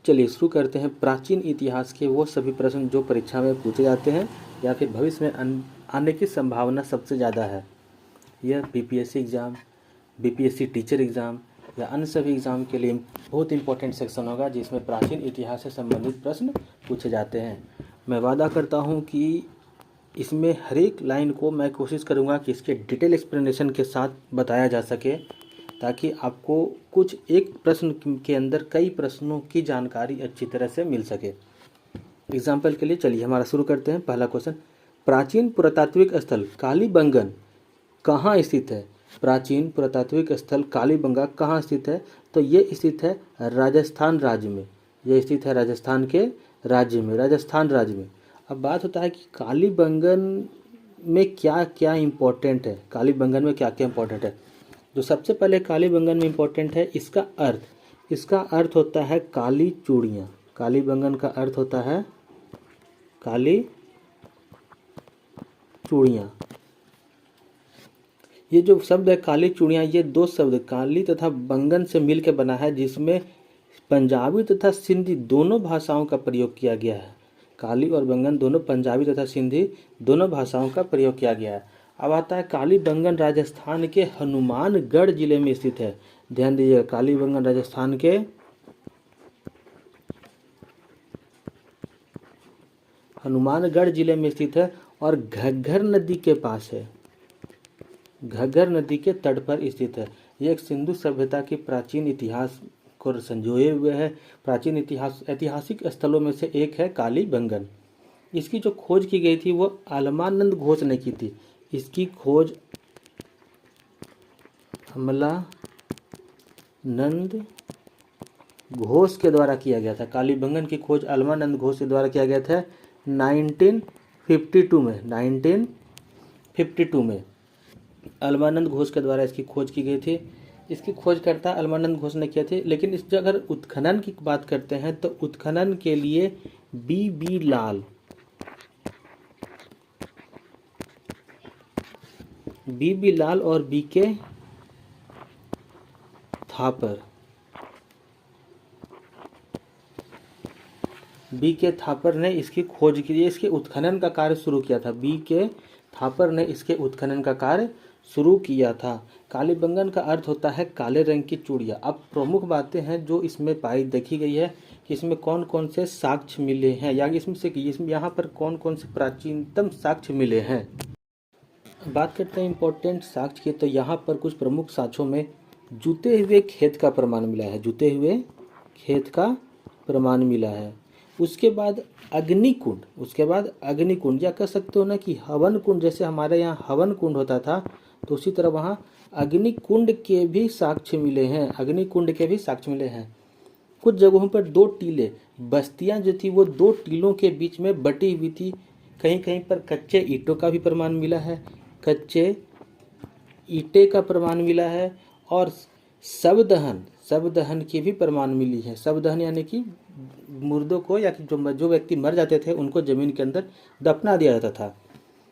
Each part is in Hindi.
चलिए शुरू करते हैं। प्राचीन इतिहास के वो सभी प्रश्न जो परीक्षा में पूछे जाते हैं या फिर भविष्य में आने की संभावना सबसे ज़्यादा है। यह BPSC exam, BPSC teacher exam या अन्य सभी एग्ज़ाम के लिए बहुत इंपॉर्टेंट सेक्शन होगा जिसमें प्राचीन इतिहास से संबंधित प्रश्न पूछे जाते हैं। मैं वादा करता हूं कि इसमें हर एक लाइन को मैं कोशिश करूंगा कि इसके डिटेल एक्सप्लेनेशन के साथ बताया जा सके, ताकि आपको कुछ एक प्रश्न के अंदर कई प्रश्नों की जानकारी अच्छी तरह से मिल सके। एग्जाम्पल के लिए चलिए हमारा शुरू करते हैं। पहला क्वेश्चन, प्राचीन पुरातात्विक स्थल कालीबंगन कहाँ स्थित है? प्राचीन पुरातात्विक स्थल कालीबंगा कहाँ स्थित है? तो ये स्थित है राजस्थान राज्य में। ये स्थित है राजस्थान के राज्य में, राजस्थान राज्य में। अब बात होता है कि कालीबंगन में क्या क्या इम्पोर्टेंट है, कालीबंगन में क्या क्या इम्पोर्टेंट है। जो सबसे पहले कालीबंगन में इम्पोर्टेंट है इसका अर्थ होता है काली चूड़ियाँ। कालीबंगन का अर्थ होता है काली चूड़ियाँ। ये जो शब्द है काली चूड़ियाँ, ये दो शब्द काली तथा बंगन से मिलकर बना है, जिसमें पंजाबी तथा सिंधी दोनों भाषाओं का प्रयोग किया गया है। काली और बंगन दोनों पंजाबी तथा सिंधी दोनों भाषाओं का प्रयोग किया गया है। अब आता है कालीबंगन राजस्थान के हनुमानगढ़ जिले में स्थित है। ध्यान दीजिएगा, कालीबंगन राजस्थान के हनुमानगढ़ जिले में स्थित है और घग्गर नदी के पास है, घग्गर नदी के तट पर स्थित है। यह एक सिंधु सभ्यता की प्राचीन इतिहास को संजोए हुए है। प्राचीन ऐतिहासिक स्थलों में से एक है कालीबंगन। इसकी जो खोज की गई थी वो अलमानंद घोष ने की थी। इसकी खोज अलमानंद घोष के द्वारा किया गया था। कालीबंगन की खोज अलमानंद घोष के द्वारा किया गया था 1952 में। 1952 में अलमानंद घोष के द्वारा इसकी खोज की गई थी। इसकी खोजकर्ता अलमानंद घोष ने किया थे। लेकिन इस अगर उत्खनन की बात करते हैं तो उत्खनन के लिए बी बी लाल और बीके थापर ने इसकी खोज के लिए इसके उत्खनन का कार्य शुरू किया था। बीके थापर ने इसके उत्खनन का कार्य शुरू किया था। कालीबंगन का अर्थ होता है काले रंग की चूड़ियाँ। अब प्रमुख बातें हैं जो इसमें देखी गई है कि इसमें कौन कौन से साक्ष्य मिले हैं, या इसमें यहाँ पर कौन कौन से प्राचीनतम साक्ष्य मिले हैं। बात करते हैं इम्पोर्टेंट साक्ष्य की, तो यहाँ पर कुछ प्रमुख साक्ष्यों में जूते हुए खेत का प्रमाण मिला है। जूते हुए खेत का प्रमाण मिला है। उसके बाद अग्निकुंड, या कह सकते हो ना कि हवन कुंड। जैसे हमारे यहाँ हवन कुंड होता था, तो उसी तरह वहाँ अग्निकुंड के भी साक्ष्य मिले हैं। कुछ जगहों पर दो टीले, बस्तियां जो थी वो दो टीलों के बीच में बटी हुई थी। कहीं कहीं पर कच्चे ईंटों का भी प्रमाण मिला है, कच्चे ईंटे का प्रमाण मिला है। और शवदहन की भी प्रमाण मिली है। शवदहन यानी कि मुर्दों को, या जो व्यक्ति मर जाते थे उनको जमीन के अंदर दफना दिया जाता था।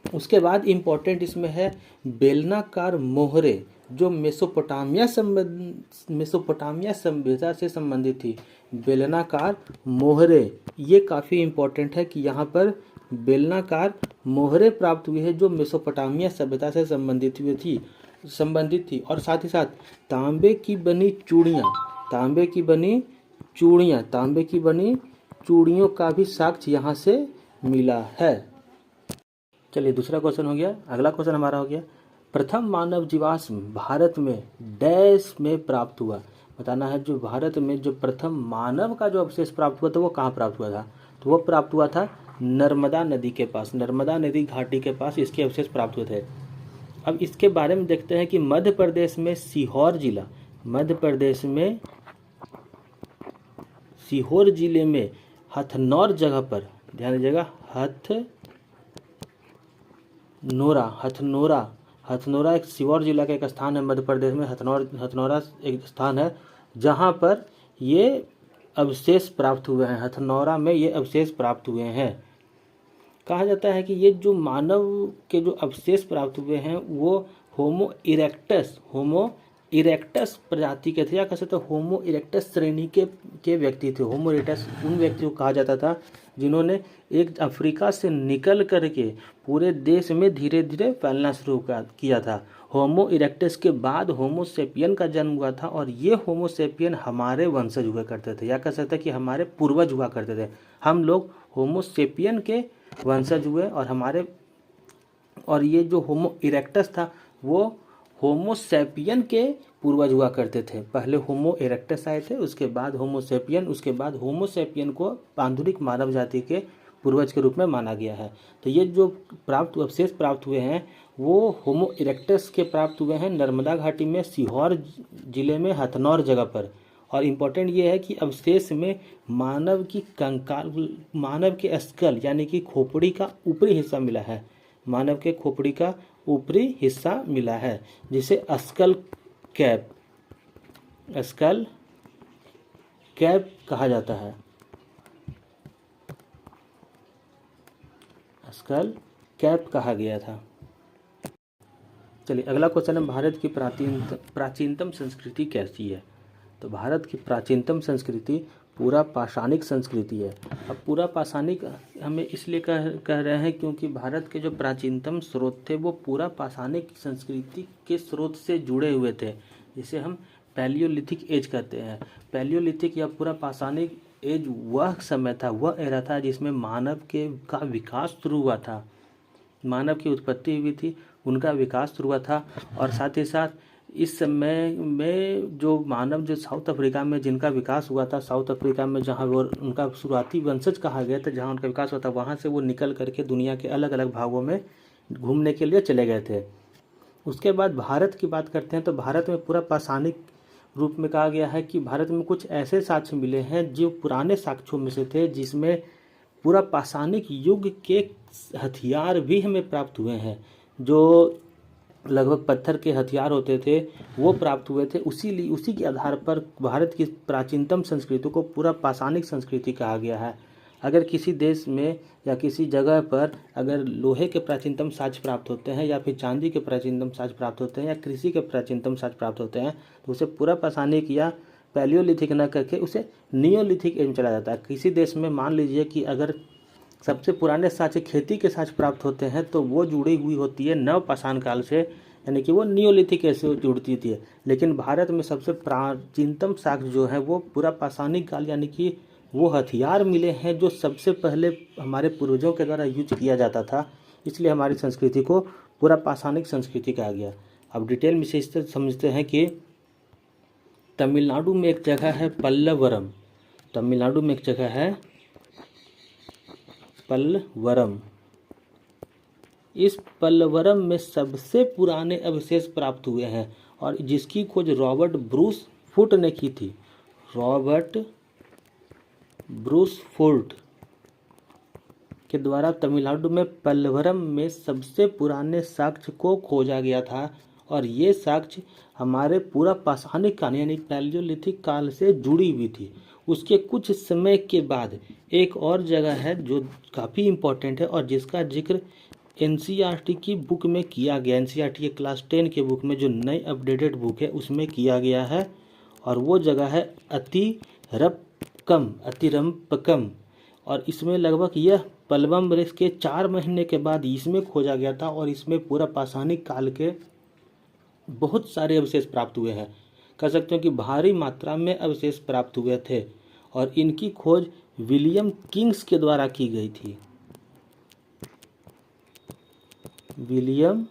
उसके बाद इम्पोर्टेंट इसमें है बेलनाकार मोहरे, जो मेसोपोटामिया सभ्यता से संबंधित थी। बेलनाकार मोहरे, ये काफ़ी इम्पोर्टेंट है कि यहाँ पर बेलनाकार मोहरे प्राप्त हुई है जो मेसोपोटामिया सभ्यता से संबंधित थी। और साथ ही साथ तांबे की बनी चूड़ियों का भी साक्ष्य यहाँ से मिला है। चलिए दूसरा क्वेश्चन हो गया। अगला क्वेश्चन हमारा हो गया, प्रथम मानव जीवाश्म भारत में डैश में प्राप्त हुआ। बताना है जो भारत में जो प्रथम मानव का जो अवशेष प्राप्त हुआ था वो कहाँ प्राप्त हुआ था। तो वो प्राप्त हुआ था नर्मदा नदी के पास, नर्मदा नदी घाटी के पास इसके अवशेष प्राप्त हुए थे। अब इसके बारे में देखते हैं कि मध्य प्रदेश में सीहोर जिले में हथनौर जगह पर, ध्यान दीजिएगा, हथनोरा एक सीहोर जिला का एक स्थान है मध्य प्रदेश में। हथनौरा एक स्थान है जहाँ पर ये अवशेष प्राप्त हुए हैं। हथनौरा में ये अवशेष प्राप्त हुए हैं। कहा जाता है कि ये जो मानव के जो अवशेष प्राप्त हुए हैं वो होमो इरेक्टस प्रजाति के थे, या कह सकते होमो इरेक्टस श्रेणी के व्यक्ति थे। होमो इरेक्टस उन व्यक्तियों को कहा जाता था जिन्होंने एक अफ्रीका से निकल करके पूरे देश में धीरे धीरे फैलना शुरू किया था। होमो इरेक्टस के बाद होमो सेपियन का जन्म हुआ था, और ये होमो सेपियन हमारे वंशज हुआ करते थे, या कह सकते हैं कि हमारे पूर्वज हुआ करते थे। हम लोग होमो सेपियन के वंशज हुए, और ये जो होमो इरेक्टस था वो होमो सेपियन के पूर्वज हुआ करते थे। पहले होमो इरेक्टस आए थे, उसके बाद होमो सेपियन, उसके बाद होमो सेपियन को आधुनिक मानव जाति के पूर्वज के रूप में माना गया है। तो ये जो अवशेष प्राप्त हुए हैं वो होमो इरेक्टस के प्राप्त हुए हैं नर्मदा घाटी में, सीहोर जिले में, हथनौर जगह पर। और इम्पोर्टेंट ये है कि अवशेष में मानव की कंकाल, मानव के स्कल यानी कि खोपड़ी का ऊपरी हिस्सा मिला है। मानव के खोपड़ी का ऊपरी हिस्सा मिला है, जिसे स्कल कैप कहा जाता है। स्कल कैप कहा गया था। चलिए अगला क्वेश्चन है, भारत की प्राचीनतम संस्कृति कैसी है? तो भारत की प्राचीनतम संस्कृति पूरा पाषाणिक संस्कृति है। अब पूरा पाषाणिक हमें इसलिए कह रहे हैं क्योंकि भारत के जो प्राचीनतम स्रोत थे वो पूरा पाषाणिक संस्कृति के स्रोत से जुड़े हुए थे, जिसे हम पैलियोलिथिक एज कहते हैं। पैलियोलिथिक या पूरा पाषाणिक एज वह समय था, वह एरा था जिसमें मानव का विकास शुरू हुआ था। मानव की उत्पत्ति हुई थी, उनका विकास शुरू हुआ था। और साथ ही साथ इस समय में जो मानव जो साउथ अफ्रीका में जिनका विकास हुआ था, साउथ अफ्रीका में जहाँ वो उनका शुरुआती वंशज कहा गया था, जहाँ उनका विकास हुआ था, वहाँ से वो निकल करके दुनिया के अलग अलग भागों में घूमने के लिए चले गए थे। उसके बाद भारत की बात करते हैं तो भारत में पूरा पाषाणिक रूप में कहा गया है कि भारत में कुछ ऐसे साक्ष्य मिले हैं जो पुराने साक्ष्यों में से थे, जिसमें पूरा पाषाणिक युग के हथियार भी हमें प्राप्त हुए हैं। जो लगभग पत्थर के हथियार होते थे वो प्राप्त हुए थे। उसी के आधार पर भारत की प्राचीनतम संस्कृति को पूरा पाषाणिक संस्कृति कहा गया है। अगर किसी देश में या किसी जगह पर अगर लोहे के प्राचीनतम साक्ष्य प्राप्त होते हैं, या फिर चांदी के प्राचीनतम साक्ष्य प्राप्त होते हैं, या कृषि के प्राचीनतम साक्ष्य प्राप्त होते हैं, तो उसे पूरा पाषाणिक या पैलियोलिथिक न करके उसे नियोलिथिक एज में चला जाता है। किसी देश में मान लीजिए कि अगर सबसे पुराने साक्ष्य खेती के साक्ष्य प्राप्त होते हैं तो वो जुड़ी हुई होती है नव पाषाण काल से, यानी कि वो नियोलिथिक एज से जुड़ती थी। लेकिन भारत में सबसे प्राचीनतम साक्ष्य जो है वो पूरा पाषाणिक काल, यानी कि वो हथियार मिले हैं जो सबसे पहले हमारे पूर्वजों के द्वारा यूज किया जाता था। इसलिए हमारी संस्कृति को पूरा पाषाणिक संस्कृति कहा गया। अब डिटेल में से समझते हैं कि तमिलनाडु में एक जगह है पल्लवरम। तमिलनाडु में एक जगह है पल्लवरम। इस पल्लवरम में सबसे पुराने अवशेष प्राप्त हुए हैं, और जिसकी खोज रॉबर्ट ब्रूस फुट ने की थी। रॉबर्ट ब्रूस फुट के द्वारा तमिलनाडु में पल्लवरम में सबसे पुराने साक्ष्य को खोजा गया था, और ये साक्ष्य हमारे पूरा पाषाणिक काल यानी पैलियोलिथिक काल से जुड़ी हुई थी। उसके कुछ समय के बाद एक और जगह है जो काफ़ी इम्पोर्टेंट है और जिसका जिक्र एनसीईआरटी की बुक में किया गया। एनसीईआरटी के क्लास 10 के बुक में जो नई अपडेटेड बुक है उसमें किया गया है, और वो जगह है अतिरम्पकम। और इसमें लगभग यह पल्लवम रेस के 4 महीने के बाद इसमें खोजा गया था, और इसमें पूरा पाषाणिक काल के बहुत सारे अवशेष प्राप्त हुए हैं। कह सकते हैं कि भारी मात्रा में अवशेष प्राप्त हुए थे, और इनकी खोज विलियम किंग्स के द्वारा की गई थी। विलियम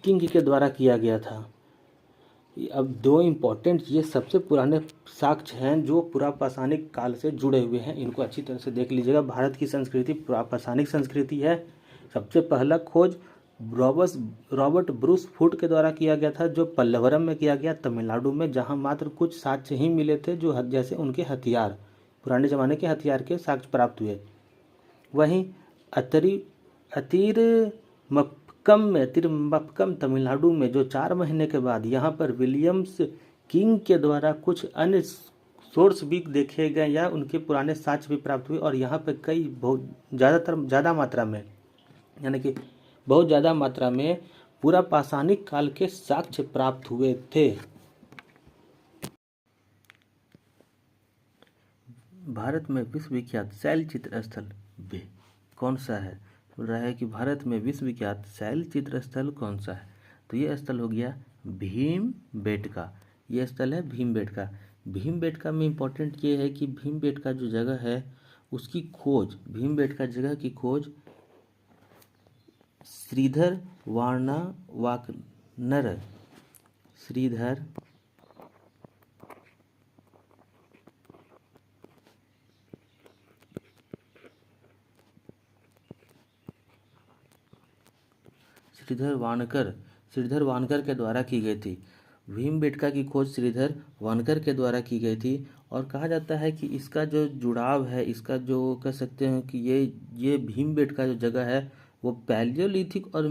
किंग के द्वारा किया गया था। अब दो इम्पोर्टेंट ये सबसे पुराने साक्ष्य हैं जो पूरा पाषाणिक काल से जुड़े हुए हैं, इनको अच्छी तरह से देख लीजिएगा। भारत की संस्कृति पूरा पाषाणिक संस्कृति है। सबसे पहला खोज रॉबर्ट ब्रूस फुट के द्वारा किया गया था, जो पल्लवरम में किया गया तमिलनाडु में, जहां मात्र कुछ साक्ष्य ही मिले थे, जो जैसे उनके हथियार, पुराने ज़माने के हथियार के साक्ष्य प्राप्त हुए। वहीं अतिरम्बक्कम तमिलनाडु में जो 4 महीने के बाद यहाँ पर विलियम्स किंग के द्वारा कुछ अन्य सोर्स भी देखे गए या उनके पुराने साक्ष्य भी प्राप्त हुए, और यहाँ पर कई बहुत ज़्यादा मात्रा में यानी कि बहुत ज़्यादा मात्रा में पूरा पाषाणिक काल के साक्ष्य प्राप्त हुए थे। भारत में विश्व विख्यात शैल चित्र स्थल वे कौन सा है? बोल रहा है कि भारत में विश्व विख्यात शैल चित्र स्थल कौन सा है? तो ये स्थल हो गया भीमबेटका। ये स्थल है भीमबेटका। भीमबेटका में इम्पोर्टेंट ये है कि भीमबेटका जो जगह है उसकी खोज, भीमबेटका जगह की खोज श्रीधर वार्नावाकनर श्रीधर श्रीधर वानकर के द्वारा की गई थी। भीमबेटका की खोज श्रीधर वानकर के द्वारा की गई थी। और कहा जाता है कि इसका जो जुड़ाव है, इसका जो कह सकते हैं कि ये भीमबेटका जो जगह है वो पैलियोलिथिक और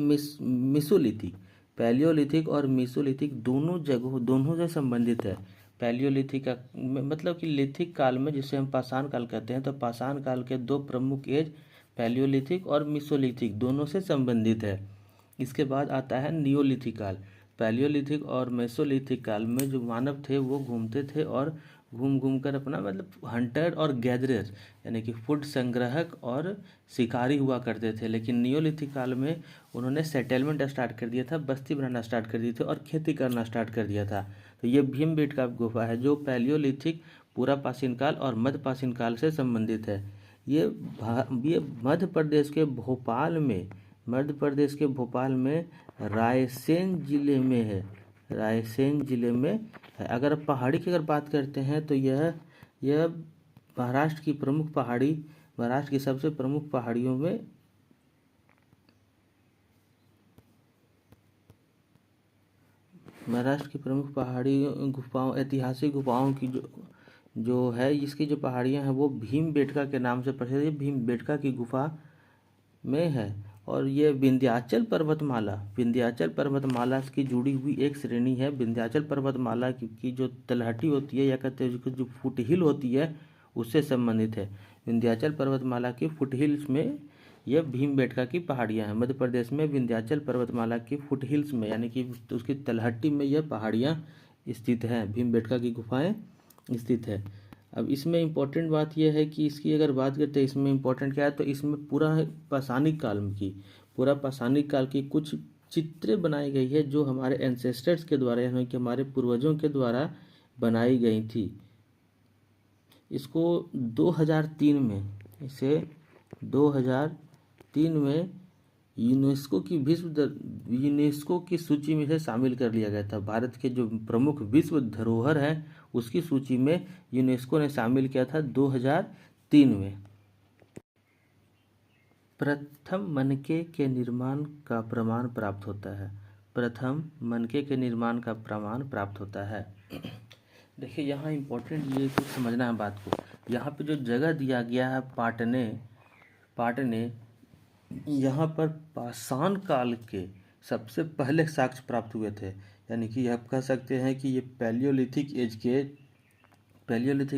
मिसोलिथिक दोनों जगहों दोनों से संबंधित है। पैलियोलिथिक का मतलब कि लिथिक काल में, जिसे हम पाषाण काल कहते हैं, तो पाषाण काल के दो प्रमुख एज पैलियोलिथिक और मिसोलिथिक दोनों से संबंधित है। इसके बाद आता है नियोलिथिक काल। पैलियोलिथिक और मेसोलिथिक काल में जो मानव थे वो घूमते थे और घूम कर अपना मतलब हंटर और गैदरर यानी कि फूड संग्राहक और शिकारी हुआ करते थे। लेकिन नियोलिथिक काल में उन्होंने सेटलमेंट स्टार्ट कर दिया था, बस्ती बनाना स्टार्ट कर दी थी और खेती करना स्टार्ट कर दिया था। तो ये भीमबेटका गुफा है जो पैलियोलिथिक, पूरा प्राचीन काल और मध्य प्राचीन काल से संबंधित है। ये मध्य प्रदेश के भोपाल में रायसेन जिले में है। रायसेन जिले में है। अगर पहाड़ी की बात करते हैं तो यह महाराष्ट्र की प्रमुख पहाड़ी, महाराष्ट्र की सबसे प्रमुख पहाड़ियों में महाराष्ट्र की प्रमुख पहाड़ी गुफाओं, ऐतिहासिक गुफाओं की जो है, इसकी जो पहाड़ियां हैं वो भीमबेटका के नाम से प्रसिद्ध है। भीमबेटका की गुफा में है। और ये विंध्याचल पर्वतमाला की जुड़ी हुई एक श्रेणी है। विंध्याचल पर्वतमाला की जो तलहटी होती है या कहते हैं जो फुट हिल होती है उससे संबंधित है। विंध्याचल पर्वतमाला की फुट हिल्स में यह भीमबेटका की पहाड़ियां हैं। मध्य प्रदेश में विंध्याचल पर्वतमाला की फुट हिल्स में यानी कि उसकी तलहटी में यह पहाड़ियां स्थित हैं, भीमबेटका की गुफाएं स्थित है। अब इसमें इम्पोर्टेंट बात यह है कि इसकी अगर बात करते हैं इसमें इम्पोर्टेंट क्या है, तो इसमें पूरा पाषाणिक काल की कुछ चित्रें बनाई गई है जो हमारे एंसेस्टर्स के द्वारा यानी कि हमारे पूर्वजों के द्वारा बनाई गई थी। इसको 2003 में यूनेस्को की सूची में से शामिल कर लिया गया था। भारत के जो प्रमुख विश्व धरोहर है उसकी सूची में यूनेस्को ने शामिल किया था 2003 में। प्रथम मनके के निर्माण का प्रमाण प्राप्त होता है। देखिए यहाँ इम्पोर्टेंट ये कुछ समझना है बात को। यहाँ पे जो जगह दिया गया है पाटने, यहाँ पर पाषाण काल के सबसे पहले साक्ष्य प्राप्त हुए थे। यानी कि आप कह सकते हैं कि ये पैलियोलिथिक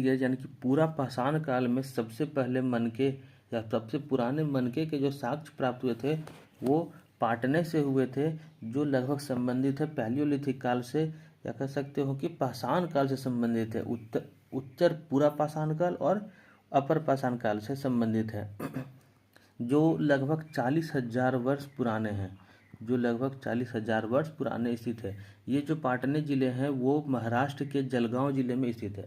एज यानी कि पूरा पाषाण काल में सबसे पहले मनके या सबसे पुराने मनके के जो साक्ष्य प्राप्त हुए थे वो पाटने से हुए थे, जो लगभग संबंधित है पैलियोलिथिक काल से, या कह सकते हो कि पाषाण काल से संबंधित है। उत्तर पूरा पाषाण काल और अपर पाषाण काल से संबंधित है, जो लगभग 40,000 वर्ष पुराने स्थित है। ये जो पाटने जिले हैं वो महाराष्ट्र के जलगांव जिले में स्थित है।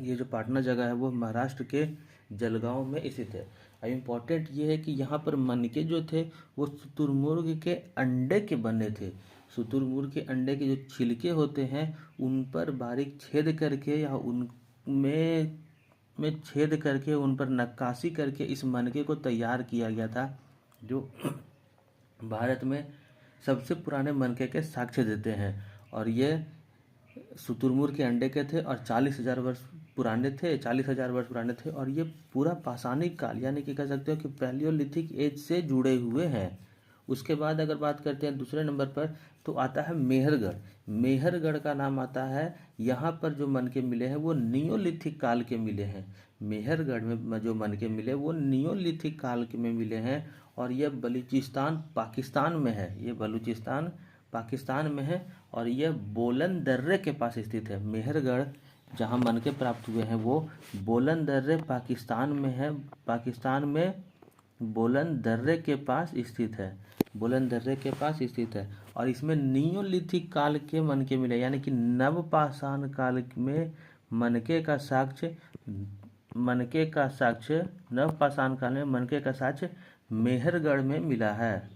ये जो पाटना जगह है वो महाराष्ट्र के जलगांव में स्थित है। अब इम्पोर्टेंट ये है कि यहाँ पर मनके जो थे वो शुतुरमुर्ग के अंडे के बने थे। शुतुरमुर्ग के अंडे के जो छिलके होते हैं उन पर बारीक छेद करके या उनमें छेद करके उन पर नक्काशी करके इस मनके को तैयार किया गया था, जो भारत में सबसे पुराने मनके के साक्ष्य देते हैं। और ये शुतुरमुर्ग के अंडे के थे और 40,000 वर्ष पुराने थे। और ये पूरा पाषाणिक काल यानी कि कह सकते हो कि पैलियोलिथिक एज से जुड़े हुए हैं। उसके बाद अगर बात करते हैं दूसरे नंबर पर तो आता है मेहरगढ़ का नाम आता है। यहाँ पर जो मनके मिले हैं वो नियोलिथिक काल के मिले हैं। मेहरगढ़ में जो मनके मिले वो नियोलिथिक काल के में मिले हैं और यह बलूचिस्तान पाकिस्तान में है। पाकिस्तान में है और यह बोलन दर्रे के पास स्थित है। मेहरगढ़ जहाँ मनके प्राप्त हुए हैं वो बोलन दर्रे पाकिस्तान में है, पाकिस्तान में बोलन दर्रे के पास स्थित है, बोलन दर्रे के पास स्थित है। और इसमें नियोलिथिक काल के मनके मिले, यानी कि नवपाषाण काल में मनके का साक्ष्य, नवपाषाण काल में मनके का साक्ष्य मेहरगढ़ में मिला है।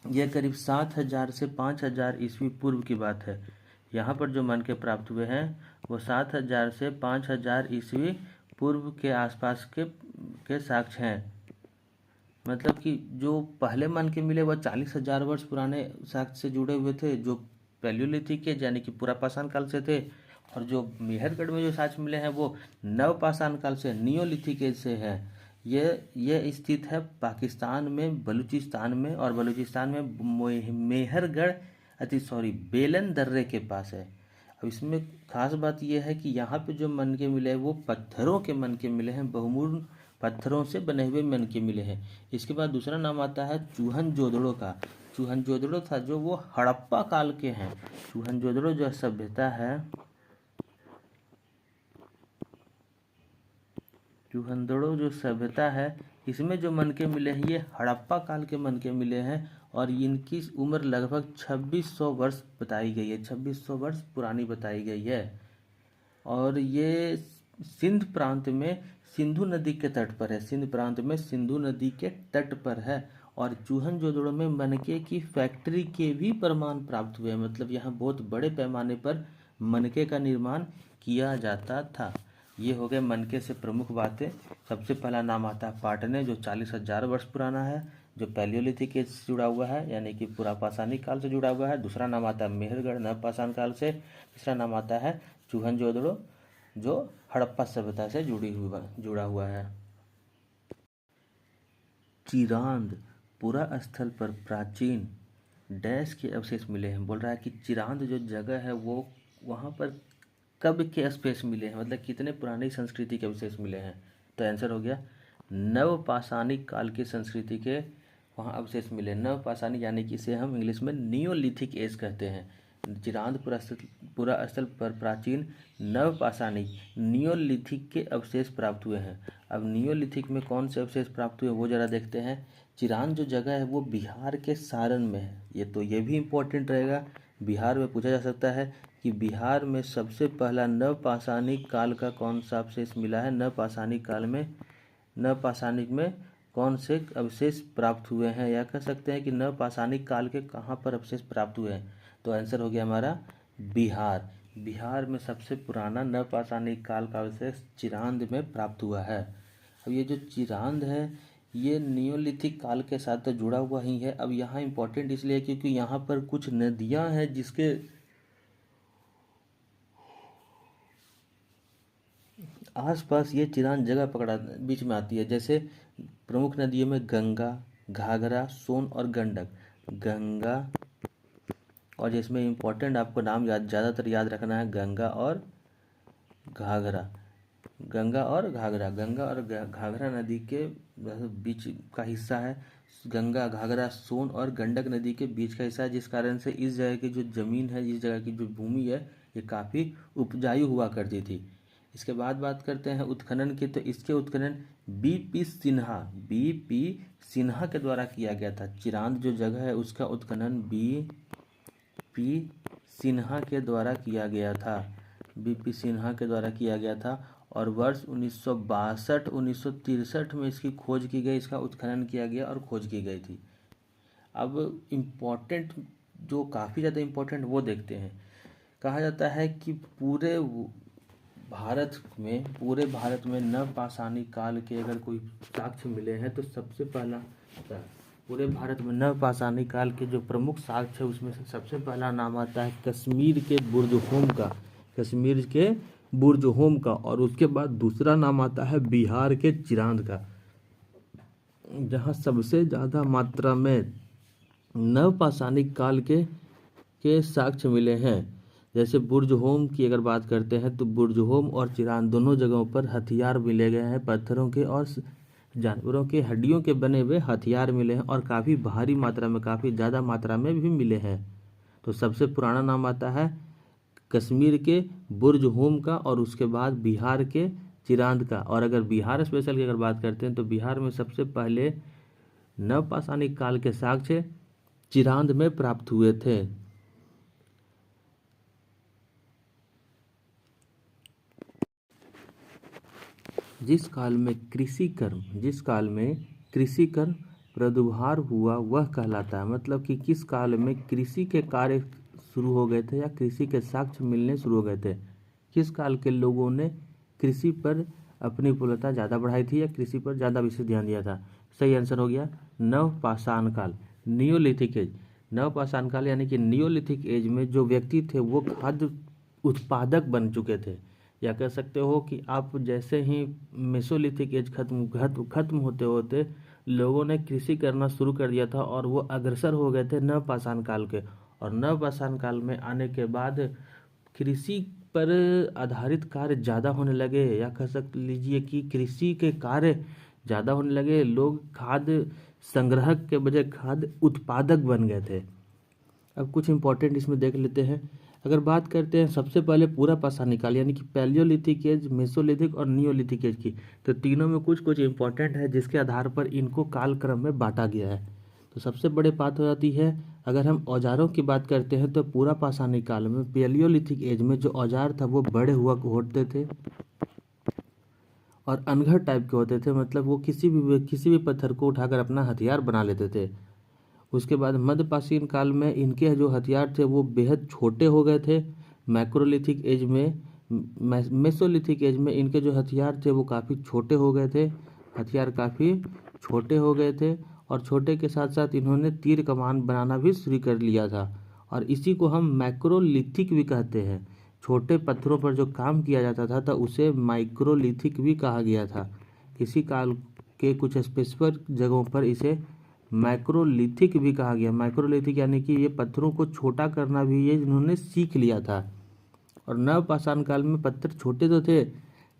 यह करीब 7000 से 5000 ईस्वी पूर्व की बात है। यहाँ पर जो मनके प्राप्त हुए हैं वो 7000 से 5000 ईस्वी पूर्व के आसपास के साक्ष्य हैं। मतलब कि जो पहले मनके मिले वह 40,000 वर्ष पुराने साक्ष्य से जुड़े हुए थे, जो पैलियोलिथिक के यानी कि पुरापाषाण काल से थे। और जो मेहरगढ़ में जो साक्ष्य मिले हैं वो नवपाषाण काल से, नियोलिथिक एज से है। ये स्थित है पाकिस्तान में, बलूचिस्तान में, और बलूचिस्तान में मेहरगढ़ बेलन दर्रे के पास है। अब इसमें खास बात यह है कि यहाँ पे जो मनके मिले हैं वो पत्थरों के मनके मिले हैं, बहुमूल्य पत्थरों से बने हुए मनके मिले हैं। इसके बाद दूसरा नाम आता है चूहनजोदड़ो का। चूहनजोदड़ो था जो वो हड़प्पा काल के हैं। चूहनजोदड़ो जो सभ्यता है, चूहनजोदड़ो जो सभ्यता है, इसमें जो मनके मिले हैं ये हड़प्पा काल के मनके मिले हैं और इनकी उम्र लगभग 2600 वर्ष बताई गई है, 2600 वर्ष पुरानी बताई गई है। और ये सिंध प्रांत में सिंधु नदी के तट पर है, सिंध प्रांत में सिंधु नदी के तट पर है। और चूहनजोदड़ो में मनके की फैक्ट्री के भी प्रमाण प्राप्त हुए हैं, मतलब यहाँ बहुत बड़े पैमाने पर मनके का निर्माण किया जाता था। ये हो गए मनके से प्रमुख बातें। सबसे पहला नाम आता है पाटने जो 40,000 वर्ष पुराना है, जो पैलियोलिथिक एज से जुड़ा हुआ है, यानी कि पुरापाषाणिक काल से जुड़ा हुआ है। दूसरा नाम आता है मेहरगढ़ नवपाषाण काल से। तीसरा नाम आता है चूहनजोदड़ो जो हड़प्पा सभ्यता से जुड़ा हुआ है। चिरांद पुरा स्थल पर प्राचीन डैश के अवशेष मिले हैं। बोल रहा है कि चिरांद जो जगह है वो वहाँ पर कब के अवशेष मिले हैं, मतलब कितने पुरानी संस्कृति के अवशेष मिले हैं। तो आंसर हो गया नवपाषाणिक काल की संस्कृति के वहाँ अवशेष मिले। नवपाषाणिक यानी कि इसे हम इंग्लिश में नियोलिथिक एज कहते हैं। चिरांद पुरा स्थल पर प्राचीन नवपाषाणिक नियोलिथिक के अवशेष प्राप्त हुए हैं। अब नियोलिथिक में कौन से अवशेष प्राप्त हुए वो जरा देखते हैं। चिरांद जो जगह है वो बिहार के सारण में है। ये भी इम्पोर्टेंट रहेगा, बिहार में पूछा जा सकता है कि बिहार में सबसे पहला नवपाषाणिक काल का कौन सा अवशेष मिला है। नवपाषाणिक में कौन से अवशेष प्राप्त हुए हैं, या कह सकते हैं कि नवपाषाणिक काल के कहाँ पर अवशेष प्राप्त हुए हैं। तो आंसर हो गया हमारा बिहार। बिहार में सबसे पुराना नवपाषाणिक काल का अवशेष चिरांद में प्राप्त हुआ है। अब ये जो चिरांद है ये नियोलिथिक काल के साथ तो जुड़ा हुआ ही है। अब यहाँ इम्पोर्टेंट इसलिए क्योंकि यहाँ पर कुछ नदियाँ हैं जिसके आसपास ये चिरांद जगह पकड़ा बीच में आती है। जैसे प्रमुख नदियों में गंगा, घाघरा, सोन और गंडक। गंगा, और जिसमें इम्पोर्टेंट आपको नाम ज़्यादातर याद रखना है, गंगा और घाघरा। गंगा और घाघरा नदी के बीच का हिस्सा है। गंगा, घाघरा, सोन और गंडक नदी के बीच का हिस्सा है, जिस कारण से इस जगह की जो ज़मीन है, इस जगह की जो भूमि है, ये काफ़ी उपजाऊ हुआ करती थी। इसके बाद बात करते हैं उत्खनन की। तो इसके उत्खनन बीपी सिन्हा के द्वारा किया गया था। चिरांद जो जगह है उसका उत्खनन बीपी सिन्हा के द्वारा किया गया था। बीपी सिन्हा के द्वारा किया गया था और वर्ष 1962-1963 में इसकी खोज की गई, इसका उत्खनन किया गया और खोज की गई थी। अब इम्पोर्टेंट जो काफ़ी ज़्यादा इम्पोर्टेंट वो देखते हैं। कहा जाता है कि पूरे भारत में नवपाषाणिक काल के अगर कोई साक्ष्य मिले हैं तो सबसे पहला पूरे भारत में नवपाषाणिक काल के जो प्रमुख साक्ष्य है उसमें से सबसे पहला नाम आता है कश्मीर के बुर्जहोम का। और उसके बाद दूसरा नाम आता है बिहार के चिरांद का, जहाँ सबसे ज़्यादा मात्रा में नवपाषाणिक काल के साक्ष्य मिले हैं। जैसे बुर्जहोम की अगर बात करते हैं तो बुर्जहोम और चिरांद दोनों जगहों पर हथियार मिले गए हैं पत्थरों के और जानवरों के हड्डियों के बने हुए हथियार मिले हैं और काफ़ी भारी मात्रा में, काफ़ी ज़्यादा मात्रा में भी मिले हैं। तो सबसे पुराना नाम आता है कश्मीर के बुर्ज होम का, और उसके बाद बिहार के चिरांद का। और अगर बिहार स्पेशल की अगर बात करते हैं तो बिहार में सबसे पहले नवपाषाणिक काल के साक्ष्य चिरांद में प्राप्त हुए थे। जिस काल में कृषि कर्म प्रादुर्भाव हुआ वह कहलाता है। मतलब कि किस काल में कृषि के कार्य शुरू हो गए थे या कृषि के साक्ष्य मिलने शुरू हो गए थे, किस काल के लोगों ने कृषि पर अपनी प्रभुता ज़्यादा बढ़ाई थी या कृषि पर ज़्यादा विशेष ध्यान दिया था। सही आंसर हो गया नवपाषाण काल, नियोलिथिक एज। नवपाषाण काल यानी कि नियोलिथिक एज में जो व्यक्ति थे वो खाद्य उत्पादक बन चुके थे, या कह सकते हो कि आप जैसे ही मेसोलिथिक एज खत्म होते होते लोगों ने कृषि करना शुरू कर दिया था और वो अग्रसर हो गए थे नवपाषाण काल के। और नवपाषाण काल में आने के बाद कृषि पर आधारित कार्य ज़्यादा होने लगे, या कह सकते लीजिए कि कृषि के कार्य ज़्यादा होने लगे। लोग खाद्य संग्रहक के बजाय खाद्य उत्पादक बन गए थे। अब कुछ इंपॉर्टेंट इसमें देख लेते हैं। अगर बात करते हैं सबसे पहले पूरा पाषाण काल यानी कि पैलियोलिथिक एज, मेसोलिथिक और नियोलिथिक एज की, तो तीनों में कुछ कुछ इंपॉर्टेंट है जिसके आधार पर इनको कालक्रम में बांटा गया है। तो सबसे बड़े बात हो जाती है, अगर हम औजारों की बात करते हैं तो पूरा पाषाण काल में पैलियोलिथिक एज में जो औजार था वो बड़े हुआ होते थे और अनघड़ टाइप के होते थे। मतलब वो किसी भी पत्थर को उठाकर अपना हथियार बना लेते थे। उसके बाद मध्यपाषाण काल में इनके जो हथियार थे वो बेहद छोटे हो गए थे। मैक्रोलिथिक एज में मेसोलिथिक एज में इनके जो हथियार थे वो काफ़ी छोटे हो गए थे, हथियार काफ़ी छोटे हो गए थे। और छोटे के साथ साथ इन्होंने तीर कमान बनाना भी शुरू कर लिया था, और इसी को हम मैक्रोलिथिक भी कहते हैं। छोटे पत्थरों पर जो काम किया जाता था उसे माइक्रोलिथिक भी कहा गया था। किसी काल के कुछ स्पेसिफिक जगहों पर इसे मैक्रोलिथिक भी कहा गया। मैक्रोलिथिक यानी कि ये पत्थरों को छोटा करना भी ये इन्होंने सीख लिया था। और नवपाषाण काल में पत्थर छोटे तो थे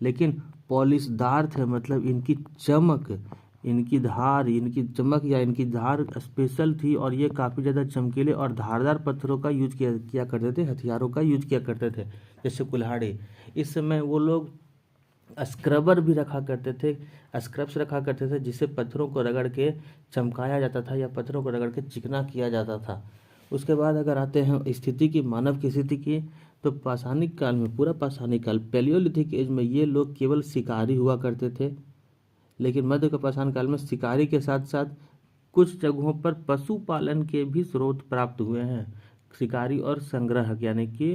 लेकिन पॉलिशदार थे, मतलब इनकी चमक, इनकी धार, इनकी चमक या इनकी धार स्पेशल थी, और ये काफ़ी ज़्यादा चमकीले और धारदार पत्थरों का यूज किया करते थे, हथियारों का यूज किया करते थे, जैसे कुल्हाड़ी। इस समय वो लोग स्क्रबर भी रखा करते थे, स्क्रब्स रखा करते थे, जिससे पत्थरों को रगड़ के चमकाया जाता था या पत्थरों को रगड़ के चिकना किया जाता था। उसके बाद अगर आते हैं स्थिति की, मानव की स्थिति की, तो पाषाणिक काल में, पूरा पाषाणिक काल पैलियोलिथिक एज में ये लोग केवल शिकारी हुआ करते थे। लेकिन मध्य का पाषाण काल में शिकारी के साथ साथ कुछ जगहों पर पशुपालन के भी स्रोत प्राप्त हुए हैं। शिकारी और संग्राहक यानी कि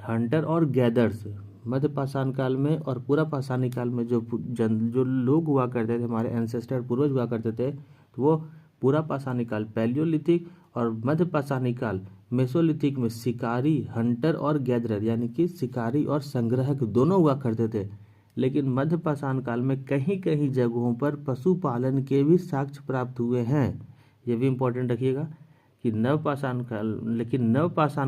हंटर और गैदर्स मध्य पाषाण काल में और पूरा पाषाण काल में जो लोग हुआ करते थे, हमारे एंसेस्टर पूर्वज हुआ करते थे, तो वो पूरा पाषाण काल पैलियोलिथिक और मध्य पाषाण काल मेसोलिथिक में शिकारी, हंटर और गैदरर यानी कि शिकारी और संग्राहक दोनों हुआ करते थे। लेकिन मध्य पाषाण काल में कहीं कहीं जगहों पर पशुपालन के भी साक्ष्य प्राप्त हुए हैं। ये भी इम्पोर्टेंट रखिएगा कि नवपाषाण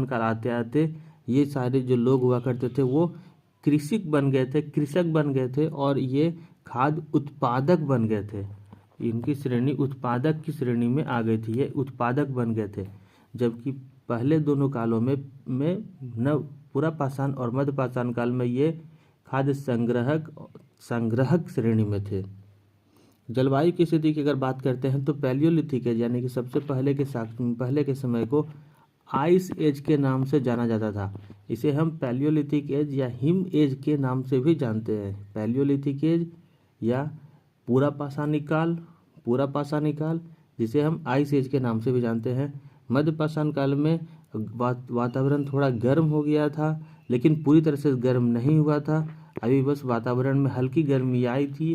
काल आते आते ये सारे जो लोग हुआ करते थे वो कृषक बन गए थे और ये खाद्य उत्पादक बन गए थे। इनकी श्रेणी उत्पादक की श्रेणी में आ गई थी, ये उत्पादक बन गए थे। जबकि पहले दोनों कालों में नव पूरा पाषाण और मध्य पाषाण काल में ये खाद्य संग्रहक श्रेणी में थे। जलवायु की स्थिति की अगर बात करते हैं तो पैलियोलिथिक एज यानी कि सबसे पहले के समय को आइस एज के नाम से जाना जाता था। इसे हम पैलियोलिथिक एज या हिम एज के नाम से भी जानते हैं। पैलियोलिथिक एज या पूरा पाषाण काल जिसे हम आइस एज के नाम से भी जानते हैं। मध्य पाषाण काल में वातावरण थोड़ा गर्म हो गया था, लेकिन पूरी तरह से गर्म नहीं हुआ था। अभी बस वातावरण में हल्की गर्मी आई थी,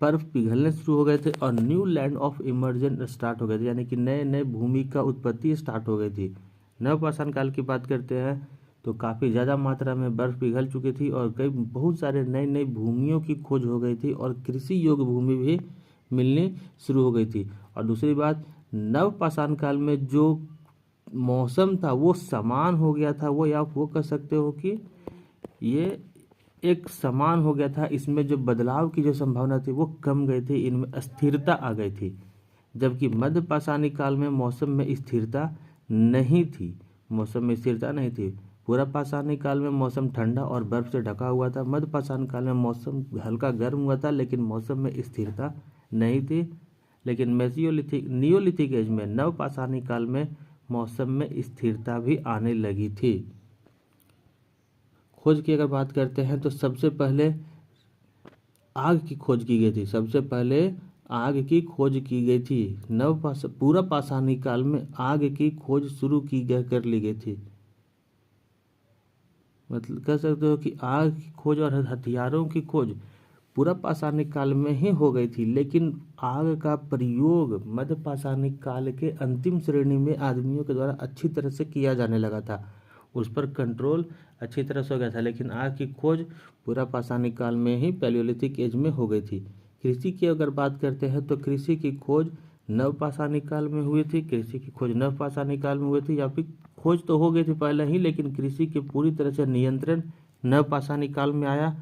बर्फ पिघलने शुरू हो गए थे और new land of immersion start हो गए थे, यानी कि नए नए भूमि का उत्पत्ति स्टार्ट हो गई थी। नवपाषाण काल की बात करते हैं तो काफ़ी ज़्यादा मात्रा में बर्फ पिघल चुकी थी और बहुत सारे नई नई भूमियों की खोज हो गई थी और कृषि योग्य भूमि भी मिलनी शुरू हो गई थी। और दूसरी बात, नवपाषाण काल में जो मौसम था वो समान हो गया था, वो या आप वो कह सकते हो कि ये एक समान हो गया था, इसमें जो बदलाव की जो संभावना थी वो कम गई थी, इनमें स्थिरता आ गई थी। जबकि मध्य पाषाणी काल में मौसम में स्थिरता नहीं थी, मौसम में स्थिरता नहीं थी। पूरा पाषाणी काल में मौसम ठंडा और बर्फ से ढका हुआ था। मध्य पाषाण काल में मौसम हल्का गर्म हुआ था, लेकिन मौसम में स्थिरता नहीं थी। लेकिन नियोलिथिक एज में, नव पाषाणी काल में मौसम में स्थिरता भी आने लगी थी। खोज की अगर बात करते हैं तो सबसे पहले आग की खोज की गई थी। सबसे पहले आग की खोज की गई थी। पूरा पाषाणी काल में आग की खोज शुरू कर ली गई थी। मतलब कह सकते हो कि आग की खोज और हथियारों की खोज पूरा पाषाणी काल में ही हो गई थी, लेकिन आग का प्रयोग मध्य पाषाणी काल के अंतिम श्रेणी में आदमियों के द्वारा अच्छी तरह से किया जाने लगा था। उस पर कंट्रोल अच्छी तरह से हो गया था, लेकिन आग की खोज पूरा पाषाणी काल में ही पैलियोलिथिक एज में हो गई थी। कृषि की अगर बात करते हैं तो कृषि की खोज नव पाषाणी काल में हुई थी। कृषि की खोज नव पाषाणी काल में हुई थी, या फिर खोज तो हो गई थी पहले ही, लेकिन कृषि के पूरी तरह से नियंत्रण नव पाषाणी काल में आया।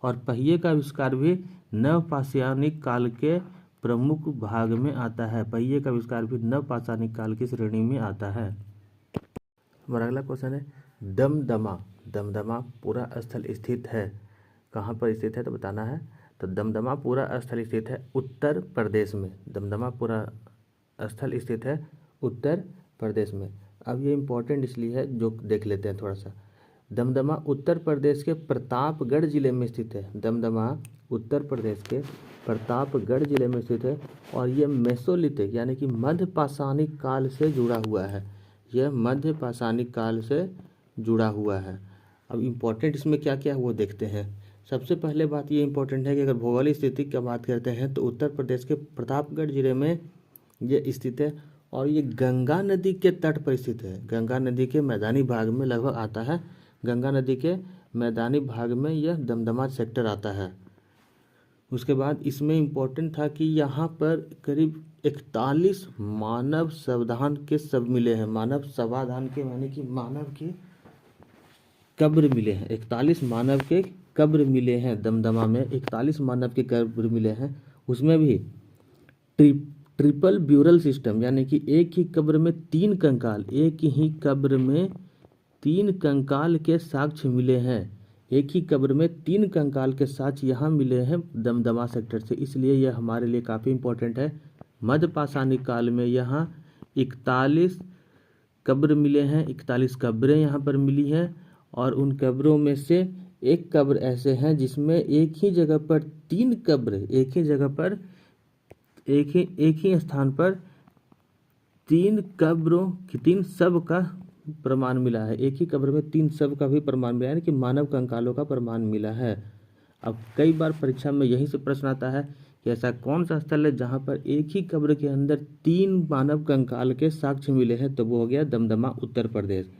और पहिए का आविष्कार भी नव पाषाणी काल के प्रमुख भाग में आता है। पहिए का आविष्कार भी नव पाषाणी काल की श्रेणी में आता है। हमारा अगला क्वेश्चन है दमदमा। दमदमा पूरा स्थल स्थित है, कहाँ पर स्थित है तो बताना है। तो दमदमा पूरा स्थल स्थित है उत्तर प्रदेश में। दमदमा पूरा स्थल स्थित है उत्तर प्रदेश में। अब ये इम्पोर्टेंट इसलिए है, जो देख लेते हैं थोड़ा सा। दमदमा उत्तर प्रदेश के प्रतापगढ़ जिले में स्थित है। दमदमा उत्तर प्रदेश के प्रतापगढ़ जिले में स्थित है, और ये मेसोलिथिक यानी कि मध्य पाषाणी काल से जुड़ा हुआ है। यह मध्य पाषाणी काल से जुड़ा हुआ है। अब इम्पोर्टेंट इसमें क्या क्या है वो देखते हैं। सबसे पहले बात ये इम्पोर्टेंट है कि अगर भौगोलिक स्थिति की बात करते हैं तो उत्तर प्रदेश के प्रतापगढ़ जिले में ये स्थित है, और ये गंगा नदी के तट पर स्थित है। गंगा नदी के मैदानी भाग में लगभग आता है। गंगा नदी के मैदानी भाग में यह दमदमा सेक्टर आता है। उसके बाद इसमें इम्पोर्टेंट था कि यहाँ पर करीब 41 मानव समाधान के सब मिले हैं। मानव समाधान के यानी कि मानव के कब्र मिले हैं। 41 मानव के कब्र मिले हैं दमदमा में। 41 मानव के कब्र मिले हैं। उसमें भी ट्रिपल ब्यूरल सिस्टम यानी कि एक ही कब्र में 3 कंकाल, एक ही कब्र में 3 कंकाल के साक्ष्य मिले हैं। एक ही कब्र में 3 कंकाल के साक्ष्य यहाँ मिले हैं दमदमा सेक्टर से, इसलिए यह हमारे लिए काफ़ी इम्पोर्टेंट है। मध्य पाषाणी काल में यहाँ 41 कब्र मिले हैं, 41 कब्रें यहाँ पर मिली हैं, और उन कब्रों में से एक कब्र ऐसे हैं जिसमें एक ही जगह पर 3 कब्र, एक ही जगह पर एक ही स्थान पर 3 कब्रों की 3 शव का प्रमाण मिला है। एक ही कब्र में 3 शव का भी प्रमाण मिला है कि मानव कंकालों का प्रमाण मिला है। अब कई बार परीक्षा में यही से प्रश्न आता है कि ऐसा कौन सा स्थल है जहाँ पर एक ही कब्र के अंदर 3 मानव कंकाल के साक्ष्य मिले हैं, तो वो हो गया दमदमा उत्तर प्रदेश।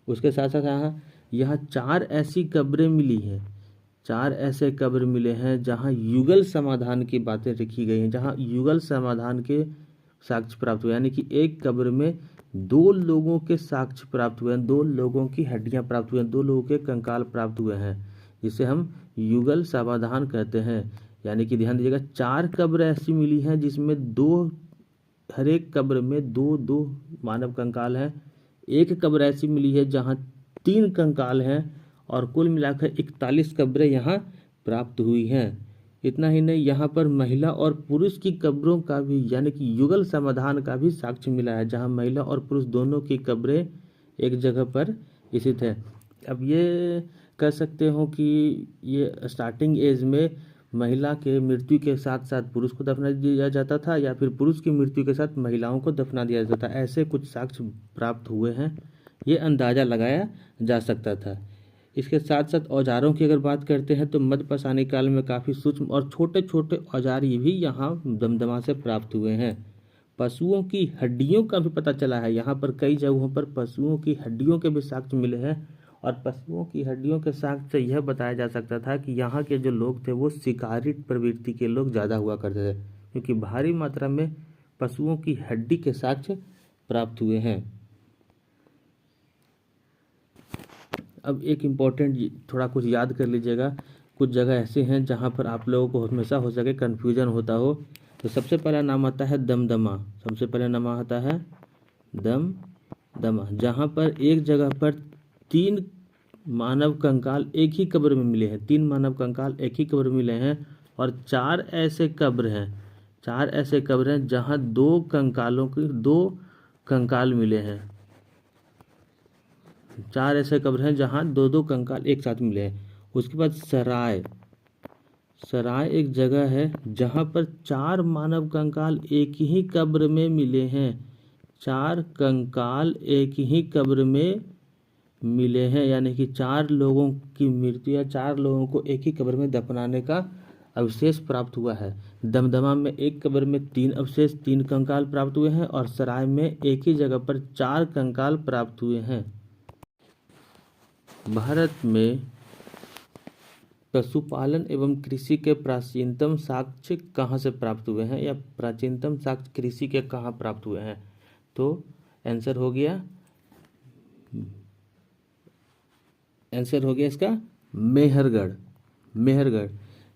उसके साथ साथ यहाँ 4 ऐसी कब्रें मिली हैं, 4 ऐसे कब्र मिले हैं जहाँ युगल समाधान की बातें लिखी गई हैं, जहाँ युगल समाधान के साक्ष्य प्राप्त हुए, यानी कि एक कब्र में 2 लोगों के साक्ष्य प्राप्त हुए हैं, 2 लोगों की हड्डियां प्राप्त हुए हैं, 2 लोगों के कंकाल प्राप्त हुए हैं, जिसे हम युगल समाधान कहते हैं। यानी कि ध्यान दीजिएगा 4 कब्र ऐसी मिली हैं जिसमें हर एक कब्र में 2-2 मानव कंकाल हैं। एक कब्र ऐसी मिली है जहाँ 3 कंकाल हैं, और कुल मिलाकर 41 कब्रें यहाँ प्राप्त हुई हैं। इतना ही नहीं, यहाँ पर महिला और पुरुष की कब्रों का भी यानी कि युगल समाधान का भी साक्ष्य मिला है, जहाँ महिला और पुरुष दोनों की कब्रें एक जगह पर स्थित है। अब ये कह सकते हो कि ये स्टार्टिंग एज में महिला के मृत्यु के साथ साथ पुरुष को दफना दिया जाता था, या फिर पुरुष की मृत्यु के साथ महिलाओं को दफना दिया जाता था। ऐसे कुछ साक्ष्य प्राप्त हुए हैं, ये अंदाज़ा लगाया जा सकता था। इसके साथ साथ औजारों की अगर बात करते हैं तो मध्य पाषाणी काल में काफ़ी सूक्ष्म और छोटे छोटे औजार ये भी यहाँ दमदमा से प्राप्त हुए हैं। पशुओं की हड्डियों का भी पता चला है। यहाँ पर कई जगहों पर पशुओं की हड्डियों के भी साक्ष्य मिले हैं, और पशुओं की हड्डियों के साक्ष्य से यह बताया जा सकता था कि यहाँ के जो लोग थे वो शिकारी प्रवृत्ति के लोग ज़्यादा हुआ करते थे, क्योंकि भारी मात्रा में पशुओं की हड्डी के साक्ष्य प्राप्त हुए हैं। अब एक इम्पॉर्टेंट थोड़ा कुछ याद कर लीजिएगा कुछ जगह ऐसी हैं जहाँ पर आप लोगों को हमेशा हो सके कन्फ्यूजन होता हो। तो सबसे पहला नाम आता है दमदमा। सबसे पहला नाम आता है दमदमा, जहाँ पर एक जगह पर 3 मानव कंकाल एक ही कब्र में मिले हैं। 3 मानव कंकाल एक ही कब्र में मिले हैं और 4 ऐसे कब्र हैं, 4 ऐसे कब्र हैं जहाँ 2 कंकालों के 2 कंकाल मिले हैं। 4 ऐसे कब्र हैं जहाँ 2-2 कंकाल एक साथ मिले हैं। उसके बाद सराय एक जगह है जहाँ पर 4 मानव कंकाल एक ही कब्र में मिले हैं। 4 कंकाल एक ही कब्र में मिले हैं, यानी कि 4 लोगों की मृत्यु या 4 लोगों को एक ही कब्र में दफनाने का अवशेष प्राप्त हुआ है। दमदमा में एक कब्र में 3 अवशेष 3 कंकाल प्राप्त हुए हैं और सराय में एक ही जगह पर 4 कंकाल प्राप्त हुए हैं। भारत में पशुपालन एवं कृषि के प्राचीनतम साक्ष्य कहाँ से प्राप्त हुए हैं, या प्राचीनतम साक्ष्य कृषि के कहाँ प्राप्त हुए हैं? तो आंसर हो गया इसका मेहरगढ़।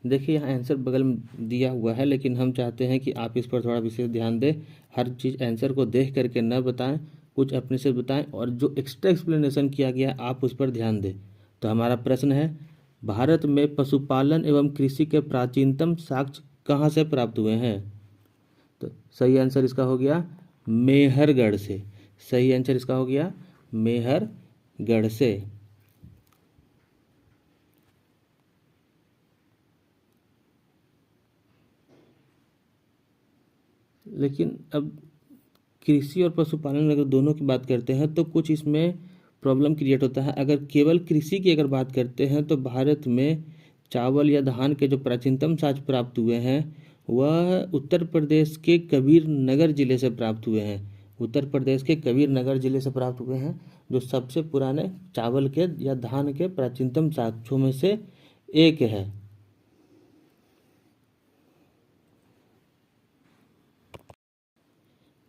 देखिए यहाँ आंसर बगल में दिया हुआ है, लेकिन हम चाहते हैं कि आप इस पर थोड़ा विशेष ध्यान दें। हर चीज़ आंसर को देख करके न बताएं, कुछ अपने से बताएं, और जो एक्स्ट्रा एक्सप्लेनेशन किया गया आप उस पर ध्यान दें। तो हमारा प्रश्न है, भारत में पशुपालन एवं कृषि के प्राचीनतम साक्ष्य कहाँ से प्राप्त हुए हैं? तो सही आंसर इसका हो गया मेहरगढ़ से। सही आंसर इसका हो गया मेहरगढ़ से। लेकिन अब कृषि और पशुपालन अगर दोनों की बात करते हैं तो कुछ इसमें प्रॉब्लम क्रिएट होता है। अगर केवल कृषि की अगर बात करते हैं तो भारत में चावल या धान के जो प्राचीनतम साक्ष्य प्राप्त हुए हैं वह उत्तर प्रदेश के कबीर नगर जिले से प्राप्त हुए हैं। उत्तर प्रदेश के कबीर नगर जिले से प्राप्त हुए हैं, जो सबसे पुराने चावल के या धान के प्राचीनतम साक्ष्यों में से एक है।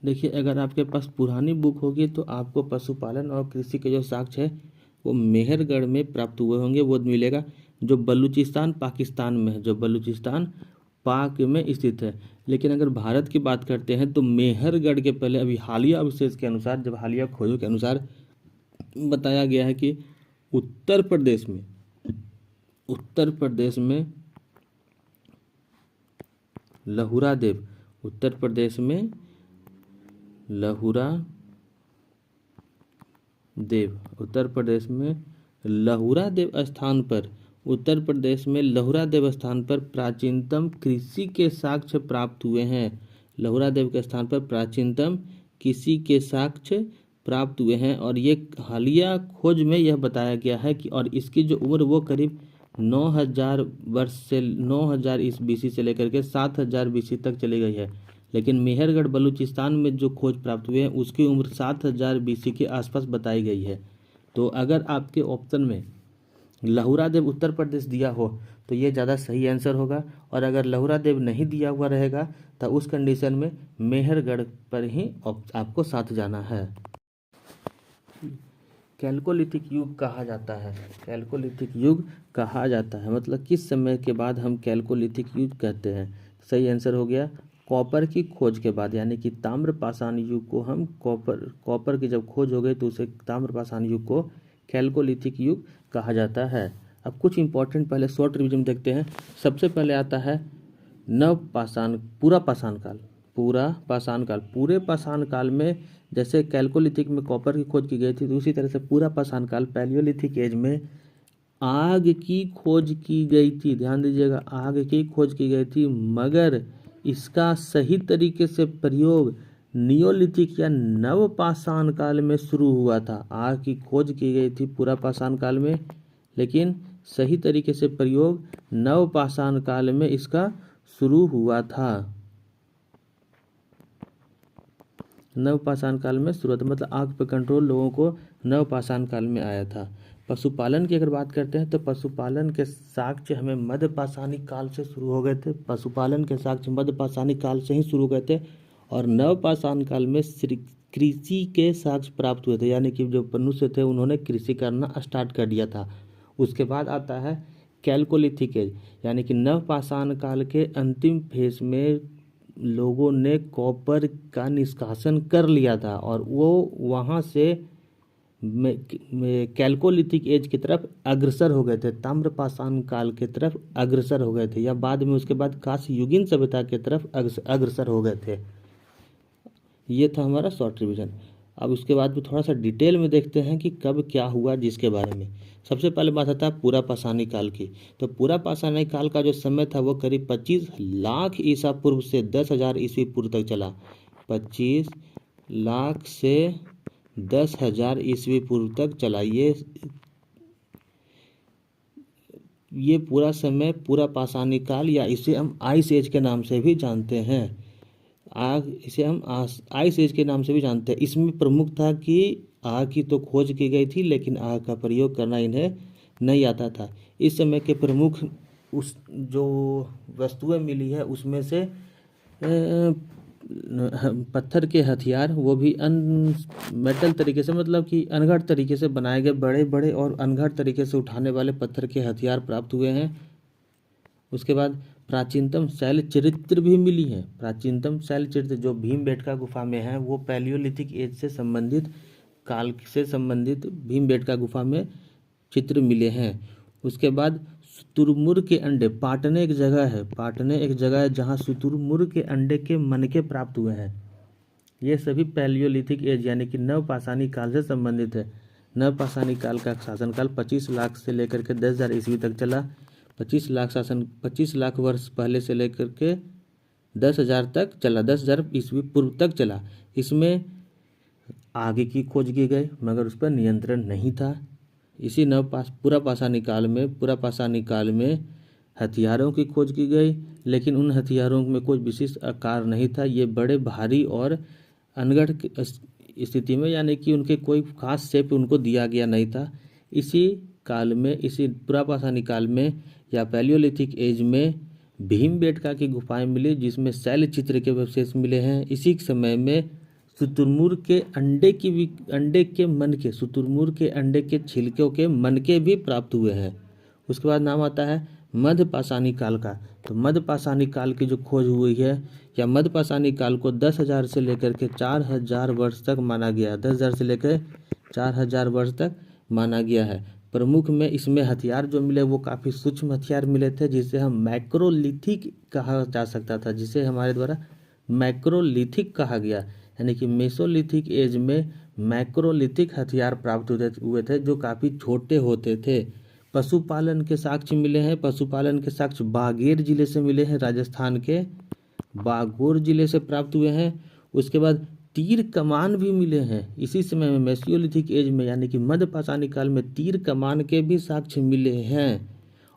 देखिए अगर आपके पास पुरानी बुक होगी तो आपको पशुपालन और कृषि के जो साक्ष्य है वो मेहरगढ़ में प्राप्त हुए होंगे, वो मिलेगा, जो बलूचिस्तान पाकिस्तान में है, जो बलूचिस्तान पाक में स्थित है। लेकिन अगर भारत की बात करते हैं तो मेहरगढ़ के पहले अभी हालिया अवशेष के अनुसार, जब हालिया खोजों के अनुसार बताया गया है कि उत्तर प्रदेश में लहुरा देव, उत्तर प्रदेश में लहुरा देव, उत्तर प्रदेश में लहुरा देव स्थान पर, उत्तर प्रदेश में लहुरा देव स्थान पर प्राचीनतम कृषि के साक्ष्य प्राप्त हुए हैं। लहुरा देव के स्थान पर प्राचीनतम कृषि के साक्ष्य प्राप्त हुए हैं, और ये हालिया खोज में यह बताया गया है कि, और इसकी जो उम्र वो करीब 9000 वर्ष से 9000 ईसा BC से लेकर के 7000 BC तक चली गई है। लेकिन मेहरगढ़ बलूचिस्तान में जो खोज प्राप्त हुए हैं उसकी उम्र 7000 BC के आसपास बताई गई है। तो अगर आपके ऑप्शन में लहुरा देव उत्तर प्रदेश दिया हो तो ये ज़्यादा सही आंसर होगा, और अगर लहुरा देव नहीं दिया हुआ रहेगा तो उस कंडीशन में मेहरगढ़ पर ही आपको साथ जाना है। कैल्कोलिथिक युग कहा जाता है, कैल्कोलिथिक युग कहा जाता है, मतलब किस समय के बाद हम कैल्कोलिथिक युग कहते हैं? सही आंसर हो गया कॉपर की खोज के बाद, यानी कि ताम्रपाषाण युग को हम कॉपर की जब खोज हो गई तो उसे ताम्रपाषाण युग को कैल्कोलिथिक युग कहा जाता है। अब कुछ इंपॉर्टेंट पहले शॉर्ट रिवीजन देखते हैं। सबसे पहले आता है नवपाषाण, पूरा पाषाण काल। पूरे पाषाण काल में जैसे कैल्कोलिथिक में कॉपर की खोज की गई थी, तो उसी तरह से पूरा पाषाण काल पैलियोलिथिक एज में आग की खोज की गई थी। ध्यान दीजिएगा, आग की खोज की गई थी, मगर इसका सही तरीके से प्रयोग नियोलिथिक या नवपाषाण काल में शुरू हुआ था। आग की खोज की गई थी पूरा पाषाण काल में, लेकिन सही तरीके से प्रयोग नवपाषाण काल में इसका शुरू हुआ था। नवपाषाण काल में शुरुआत, मतलब आग पर कंट्रोल लोगों को नवपाषाण काल में आया था। पशुपालन की अगर बात करते हैं तो पशुपालन के साक्ष्य हमें मध्यपाषाणिक काल से शुरू हो गए थे। पशुपालन के साक्ष्य मध्यपाषाणिक काल से ही शुरू हो गए थे, और नवपाषाण काल में कृषि के साक्ष्य प्राप्त हुए थे, यानी कि जो मनुष्य थे उन्होंने कृषि करना स्टार्ट कर दिया था। उसके बाद आता है कैल्कोलिथिक एज यानी कि नवपाषाण काल के अंतिम फेज में लोगों ने कॉपर का निष्कासन कर लिया था और वो वहाँ से कैल्कोलिथिक एज की तरफ अग्रसर हो गए थे, ताम्रपाषाण काल की तरफ अग्रसर हो गए थे, या बाद में उसके बाद कांस्य युगीन सभ्यता की तरफ अग्रसर हो गए थे। ये था हमारा शॉर्ट रिवीजन। अब उसके बाद में थोड़ा सा डिटेल में देखते हैं कि कब क्या हुआ जिसके बारे में। सबसे पहले बात आता है पूरा पाषाणी काल की। तो पूरा पाषाणी काल का जो समय था वो करीब 25 लाख ईसा पूर्व से 10,000 ईस्वी पूर्व तक चला। 25 लाख से 10,000 ईस्वी पूर्व तक चला। ये पूरा समय पूरा पाषाणी काल, या इसे हम आइस एज के नाम से भी जानते हैं। इसे हम आइस एज के नाम से भी जानते हैं। इसमें प्रमुख था कि आग की तो खोज की गई थी, लेकिन आग का प्रयोग करना इन्हें नहीं आता था। इस समय के प्रमुख उस जो वस्तुएं मिली है उसमें से पत्थर के हथियार, वो भी मेटल तरीके से, मतलब कि अनघड़ तरीके से बनाए गए बड़े बड़े और अनघड़ तरीके से उठाने वाले पत्थर के हथियार प्राप्त हुए हैं। उसके बाद प्राचीनतम शैल चरित्र भी मिली है। प्राचीनतम शैल चरित्र जो भीमबेटका गुफा में है वो पैलियोलिथिक एज से संबंधित काल से संबंधित भीमबेटका गुफा में चित्र मिले हैं। उसके बाद शुतुरमुर्ग के अंडे, पाटने एक जगह है जहाँ शुतुरमुर्ग के अंडे के मनके प्राप्त हुए हैं। ये सभी पैलियोलिथिक एज यानी कि नवपाषाणी काल से संबंधित है। नवपाषाणी काल का शासनकाल 25 लाख से लेकर के 10,000 ईस्वी तक चला। 25 लाख वर्ष पहले से लेकर के 10,000 तक चला, 10,000 ईस्वी पूर्व तक चला। इसमें आगे की खोज की गई मगर उस पर नियंत्रण नहीं था। इसी पूरा पाषाणी काल में हथियारों की खोज की गई, लेकिन उन हथियारों में कोई विशिष्ट आकार नहीं था। ये बड़े भारी और अनगढ़ स्थिति में, यानी कि उनके कोई खास शेप उनको दिया गया नहीं था। इसी पूरा पाषाणी काल में या पैलियोलिथिक एज में भीमबेटका की गुफाएं मिली जिसमें शैल चित्र के अवशेष मिले हैं। इसी समय में शुतुरमुर्ग के अंडे के छिलकों के मनके भी प्राप्त हुए हैं। उसके बाद नाम आता है मध्य पाषाणी काल का। तो मध्य पाषाणी काल की जो खोज हुई है, या मध्य पाषाणी काल को 10,000 से लेकर के 4,000 वर्ष तक माना गया। 10,000 से लेकर 4,000 वर्ष तक माना गया है। प्रमुख में इसमें हथियार जो मिले वो काफ़ी सूक्ष्म हथियार मिले थे, जिसे हम मैक्रोलिथिक कहा जा सकता था, जिसे हमारे द्वारा मैक्रोलिथिक कहा गया। यानी कि मेसोलिथिक एज में मैक्रोलिथिक हथियार प्राप्त हुए थे जो काफ़ी छोटे होते थे। पशुपालन के साक्ष्य मिले हैं। पशुपालन के साक्ष्य बागेर जिले से मिले हैं, राजस्थान के बागोर जिले से प्राप्त हुए हैं। उसके बाद तीर कमान भी मिले हैं। इसी समय में मेसोलिथिक एज में यानी कि मध्य पाषाणी काल में तीर कमान के भी साक्ष्य मिले हैं।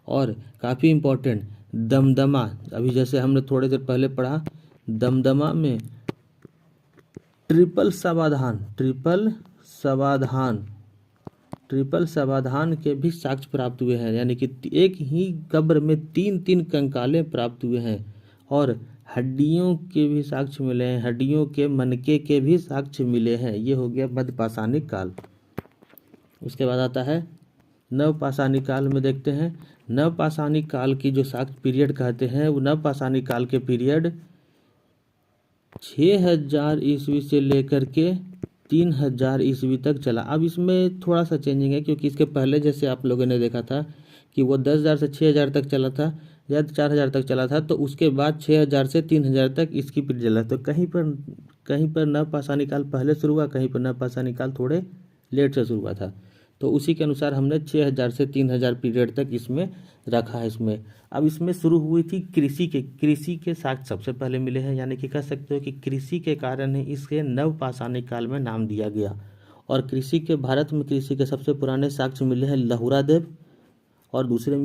और काफ़ी इम्पोर्टेंट दमदमा, अभी जैसे हमने थोड़ी देर पहले पढ़ा, दमदमा में ट्रिपल समाधान के भी साक्ष्य प्राप्त हुए हैं। यानी कि एक ही कब्र में 3-3 कंकालें प्राप्त हुए हैं। और हड्डियों के भी साक्ष्य मिले हैं, हड्डियों के मनके के भी साक्ष्य मिले हैं। ये हो गया मध्य पाषाणी काल। उसके बाद आता है नवपाषाणी काल में देखते हैं। नवपाषाणी काल की जो साक्ष्य पीरियड कहते हैं, वो नवपाषाणी काल के पीरियड 6,000 ईस्वी से लेकर के 3,000 ईस्वी तक चला। अब इसमें थोड़ा सा चेंजिंग है, क्योंकि इसके पहले जैसे आप लोगों ने देखा था कि वो 10,000 से 6,000 तक चला था या 4,000 तक चला था, तो उसके बाद 6,000 से 3,000 तक इसकी पीरियड चला। तो कहीं पर नवपाषाणी काल पहले शुरू हुआ, कहीं पर नवपाषाणी काल थोड़े लेट से शुरू हुआ था। तो उसी के अनुसार हमने 6,000 से 3,000 पीरियड तक इसमें रखा है। अब इसमें शुरू हुई थी कृषि के साक्ष्य सबसे पहले मिले हैं। यानी कि कह सकते हो कि कृषि के कारण ही इसके नवपाषाणी काल में नाम दिया गया। और भारत में कृषि के सबसे पुराने साक्ष्य मिले हैं लहुरा देव, और दूसरा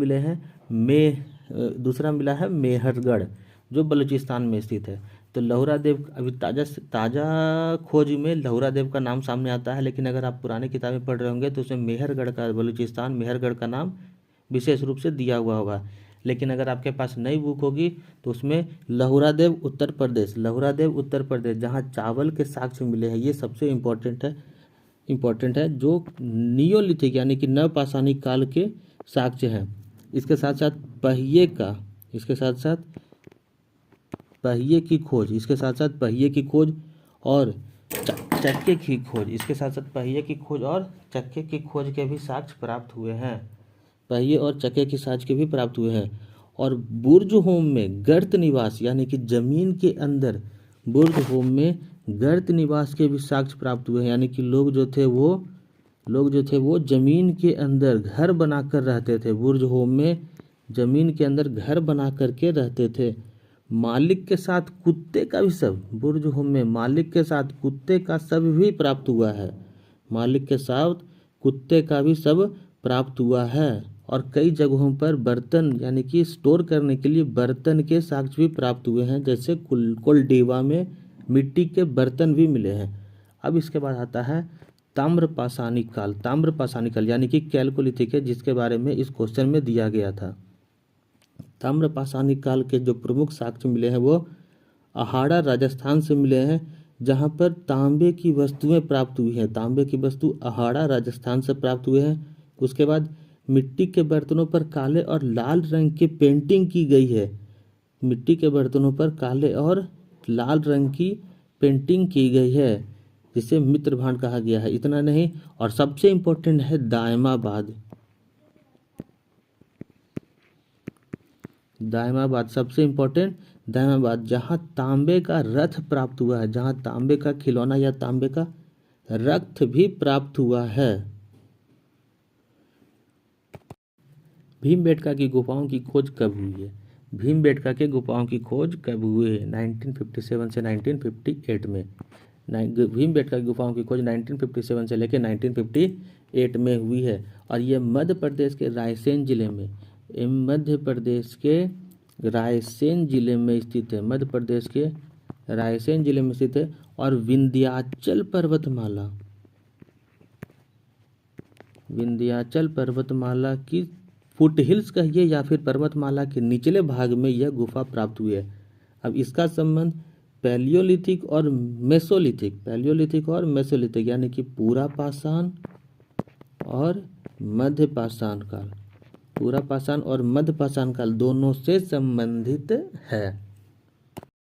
मिला है मेहरगढ़, जो बलूचिस्तान में स्थित है। तो लहुरा देव, अभी ताज़ा खोज में लहुरा देव का नाम सामने आता है, लेकिन अगर आप पुरानी किताबें पढ़ रहे होंगे तो उसमें मेहरगढ़ का, बलूचिस्तान मेहरगढ़ का नाम विशेष रूप से दिया हुआ होगा। लेकिन अगर आपके पास नई बुक होगी तो उसमें लहुरा देव उत्तर प्रदेश जहाँ चावल के साक्ष्य मिले हैं, ये सबसे इम्पोर्टेंट है, जो नियोलिथिक यानी कि नवपाषाणी काल के साक्ष्य हैं। इसके साथ साथ पहिए का, इसके साथ साथ पहिए की खोज, इसके साथ साथ पहिए की खोज और चक्के की खोज, इसके साथ साथ पहिए की खोज और चक्के की खोज के भी साक्ष्य प्राप्त हुए हैं। पहिए और चक्के की साक्ष्य के भी प्राप्त हुए हैं। और बुर्ज होम में गर्त निवास यानी कि जमीन के अंदर बुर्ज होम में गर्त निवास के भी साक्ष्य प्राप्त हुए हैं, यानी कि लोग जो थे वो जमीन के अंदर घर बनाकर रहते थे। बुर्ज होम में जमीन के अंदर घर बना करके रहते थे। मालिक के साथ कुत्ते का भी सब, बुर्ज होम में मालिक के साथ कुत्ते का सब भी प्राप्त हुआ है। मालिक के साथ कुत्ते का भी सब प्राप्त हुआ है। और कई जगहों पर बर्तन यानी कि स्टोर करने के लिए बर्तन के साक्ष्य भी प्राप्त हुए हैं, जैसे कोल्डिवा में मिट्टी के बर्तन भी मिले हैं। अब इसके बाद आता है ताम्रपाषाणिक काल। ताम्रपाषाणिक काल यानी कि कैल्कोलिथिक है, जिसके बारे में इस क्वेश्चन में दिया गया था। ताम्रपाषाणिक काल के जो प्रमुख साक्ष्य मिले हैं वो अहाड़ा राजस्थान से मिले हैं, जहाँ पर तांबे की वस्तुएं प्राप्त हुई हैं। तांबे की वस्तु अहाड़ा राजस्थान से प्राप्त हुए हैं। उसके बाद मिट्टी के बर्तनों पर काले और लाल रंग की पेंटिंग की गई है। मिट्टी के बर्तनों पर काले और लाल रंग की पेंटिंग की गई है, जिसे मित्रभांड कहा गया है। इतना नहीं, और सबसे इम्पोर्टेंट है दायमाबाद। दायमाबाद सबसे इम्पोर्टेंट, दायमाबाद जहाँ तांबे का रथ प्राप्त हुआ है, जहाँ तांबे का खिलौना या तांबे का रथ भी प्राप्त हुआ है। भीमबेटका की गुफाओं की खोज कब हुई है? भीमबेटका के गुफाओं की खोज कब हुई है? 1957 से 1958 में। भीमबेटका की गुफाओं की खोज 1957 से लेकर 1958 में हुई है। और ये मध्य प्रदेश के रायसेन जिले में, मध्य प्रदेश के रायसेन जिले में स्थित है। मध्य प्रदेश के रायसेन जिले में स्थित है। और विंध्याचल पर्वतमाला की फुटहिल्स कहिए या फिर पर्वतमाला के निचले भाग में यह गुफा प्राप्त हुई है। अब इसका संबंध पैलियोलिथिक और मेसोलिथिक यानी कि पूरा पाषाण और मध्य पाषाण काल, पूरा पाषाण और मध्य पाषाण काल दोनों से संबंधित है।